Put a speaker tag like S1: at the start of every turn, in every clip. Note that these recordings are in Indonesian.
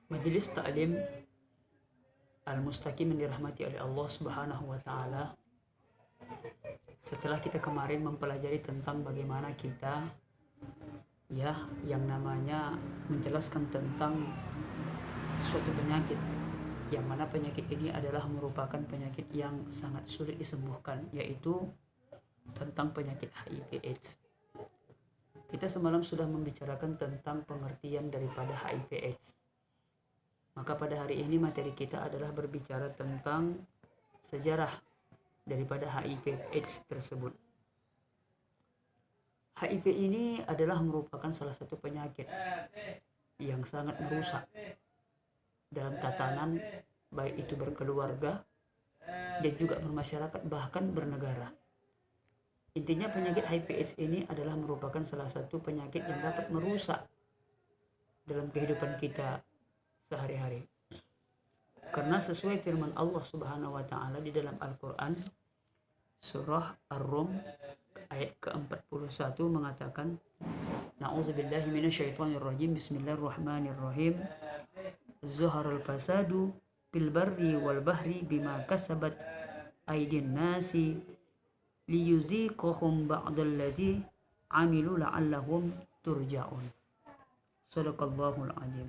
S1: Majelis Ta'lim Al-Mustaqim yang dirahmati oleh Allah Subhanahu wa taala. Setelah kita kemarin mempelajari tentang bagaimana kita yang namanya menjelaskan tentang suatu penyakit, yang mana penyakit ini adalah merupakan penyakit yang sangat sulit disembuhkan, yaitu tentang penyakit HIV/AIDS. Kita semalam sudah membicarakan tentang pengertian daripada HIV/AIDS. Maka pada hari ini materi kita adalah berbicara tentang sejarah daripada HIV/AIDS tersebut. HIV ini adalah merupakan salah satu penyakit yang sangat merusak dalam tatanan baik itu berkeluarga dan juga bermasyarakat, bahkan bernegara. Intinya penyakit HIV/AIDS ini adalah merupakan salah satu penyakit yang dapat merusak dalam kehidupan kita sehari-hari. Karena sesuai firman Allah Subhanahu wa taala di dalam Al-Qur'an surah Ar-Rum ayat ke-41 mengatakan, Na'udzubillahi minasyaitonirrajim, bismillahirrahmanirrahim. Zaharal fasadu fil barri wal bahri bima kasabat aydin nasi liyuziqahum ba'dallazi amilu la'allahum turja'un. Shadaqallahul azim.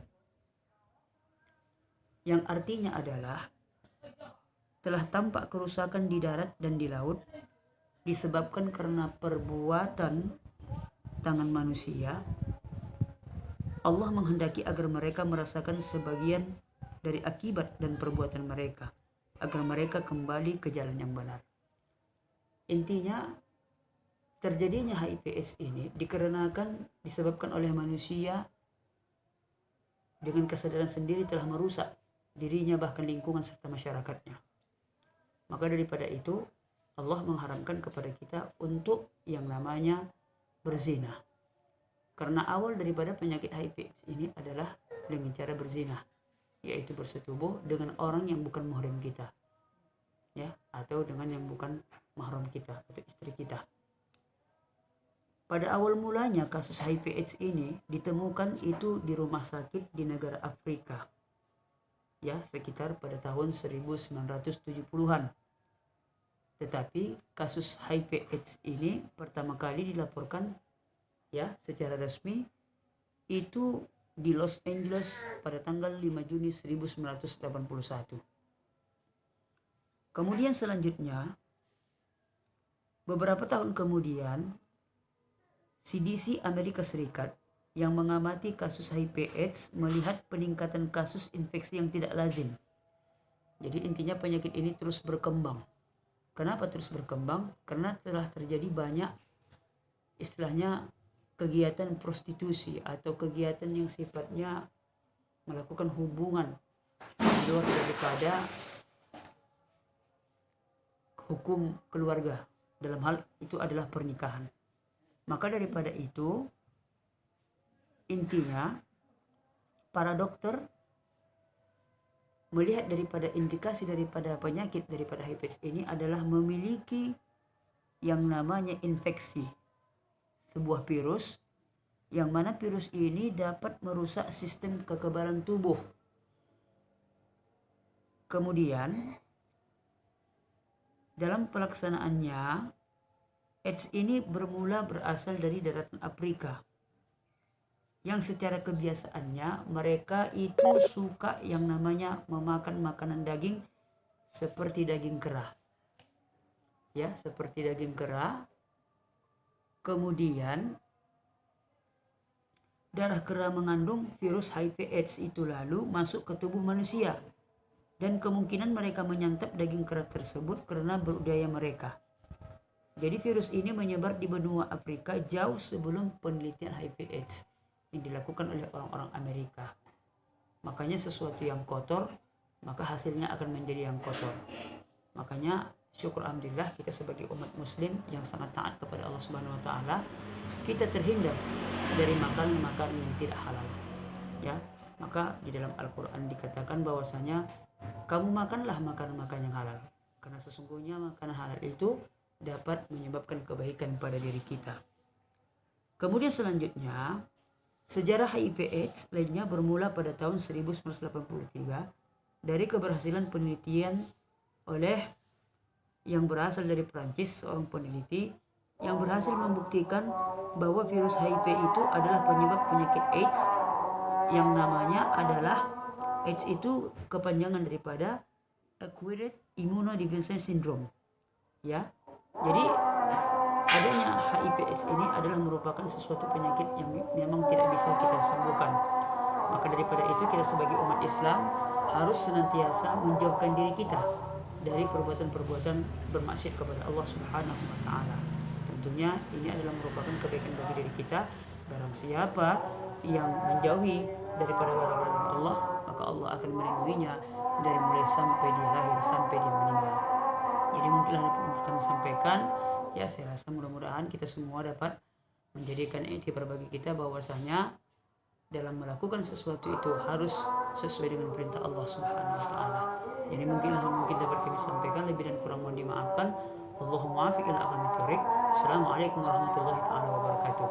S1: Yang artinya adalah telah tampak kerusakan di darat dan di laut disebabkan karena perbuatan tangan manusia. Allah menghendaki agar mereka merasakan sebagian dari akibat dan perbuatan mereka, agar mereka kembali ke jalan yang benar. Intinya terjadinya HIV/AIDS ini disebabkan oleh manusia dengan kesadaran sendiri telah merusak dirinya, bahkan lingkungan serta masyarakatnya. Maka daripada itu Allah mengharamkan kepada kita untuk yang namanya berzina. Karena awal daripada penyakit HIV/AIDS ini adalah dengan cara berzina, yaitu bersetubuh dengan orang yang bukan muhrim kita, atau dengan yang bukan mahram kita atau istri kita. Pada awal mulanya kasus HIV/AIDS ini ditemukan itu di rumah sakit di negara Afrika, sekitar pada tahun 1970-an. Tetapi kasus HIV/AIDS ini pertama kali dilaporkan secara resmi itu di Los Angeles pada tanggal 5 Juni 1981. Kemudian selanjutnya, beberapa tahun kemudian, CDC Amerika Serikat yang mengamati kasus HIV/AIDS melihat peningkatan kasus infeksi yang tidak lazim. Jadi intinya penyakit ini terus berkembang. Kenapa terus berkembang? Karena telah terjadi banyak istilahnya kegiatan prostitusi atau kegiatan yang sifatnya melakukan hubungan di luar daripada hukum keluarga. Dalam hal itu adalah pernikahan. Maka daripada itu, intinya para dokter melihat daripada indikasi daripada penyakit daripada HIV/AIDS ini adalah memiliki yang namanya infeksi sebuah virus, yang mana virus ini dapat merusak sistem kekebalan tubuh. Kemudian dalam pelaksanaannya, AIDS ini berasal dari daratan Afrika, yang secara kebiasaannya mereka itu suka yang namanya memakan makanan daging seperti daging kera. Seperti daging kera. Kemudian darah kera mengandung virus HIV/AIDS itu lalu masuk ke tubuh manusia. Dan kemungkinan mereka menyantap daging kera tersebut karena budaya mereka. Jadi virus ini menyebar di benua Afrika jauh sebelum penelitian HIV/AIDS yang dilakukan oleh orang-orang Amerika. Makanya sesuatu yang kotor, maka hasilnya akan menjadi yang kotor. Makanya syukur alhamdulillah kita sebagai umat muslim yang sangat taat kepada Allah Subhanahu wa taala, kita terhindar dari makanan-makanan yang tidak halal. Maka di dalam Al-Qur'an dikatakan bahwasanya kamu makanlah makanan-makanan yang halal, karena sesungguhnya makanan halal itu dapat menyebabkan kebaikan pada diri kita. Kemudian selanjutnya, Sejarah HIV/AIDS lainnya bermula pada tahun 1983 dari keberhasilan penelitian oleh yang berasal dari Prancis, seorang peneliti yang berhasil membuktikan bahwa virus HIV itu adalah penyebab penyakit AIDS yang namanya adalah AIDS itu kepanjangan daripada Acquired Immunodeficiency Syndrome. Ya. Jadi adanya HIV/AIDS ini adalah merupakan sesuatu penyakit yang memang tidak bisa kita sembuhkan. Maka daripada itu kita sebagai umat Islam harus senantiasa menjauhkan diri kita dari perbuatan-perbuatan bermaksiat kepada Allah Subhanahu wa taala. Tentunya ini adalah merupakan kebaikan bagi diri kita. Barang siapa yang menjauhi daripada larangan Allah, maka Allah akan melindunginya dari mulai sampai dia lahir sampai dia meninggal. Jadi mungkinlah dapat kami sampaikan. Ya, saya rasa mudah-mudahan kita semua dapat menjadikan iktibar bagi kita bahwasanya dalam melakukan sesuatu itu harus sesuai dengan perintah Allah Subhanahu wa taala. Jadi mungkin dapat kami sampaikan, lebih dan kurang mohon dimaafkan. Allahumma afiq ila aqwamit thoriq. Assalamualaikum warahmatullahi taala wabarakatuh.